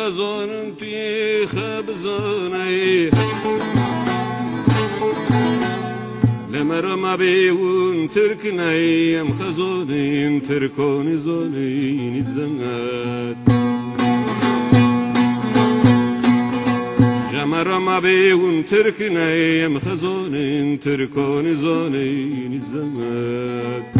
خزون توی خبزانه لمرم بیون ترکنه ام خزونین ترکانی زانین زنگد جمرم بیون ترکنه ام خزونین ترکانی زانین زنگد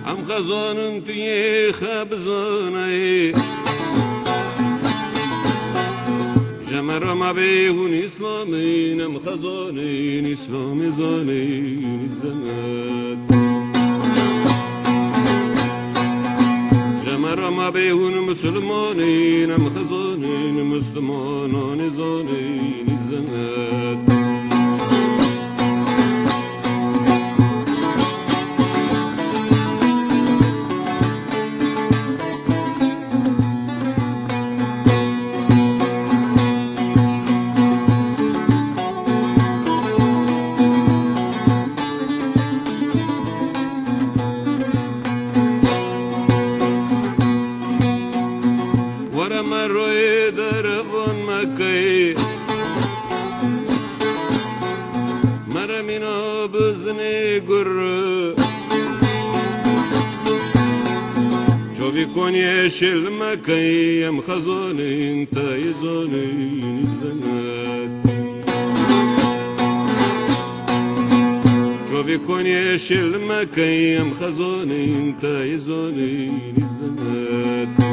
ام خزانن توی خبزانه جمرم بیهون اسلامین ام خزانین اسلام زانین زند جمرم بیهون مسلمانین ام خزانین مسلمانان زانین زند ورم روی دربان مکی مرم اینا بزنی گر چوبی کنی شل مکی ام خزانین تایزانین زند چوبی کنی شل مکی ام خزانین تایزانین زند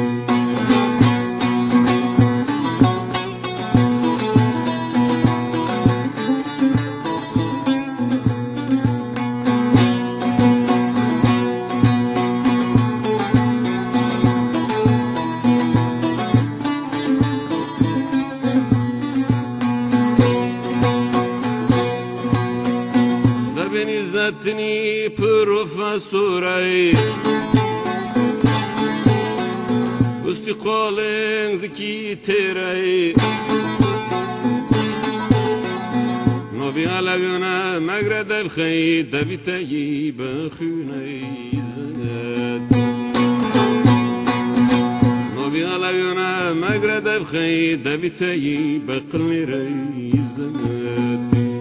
زتنی پروفسوری استقالن زکی تیری نوبی علویونه مگرد بخی دویتایی بخونی زند نوبی علویونه مگرد بخی دویتایی بقلی ری زند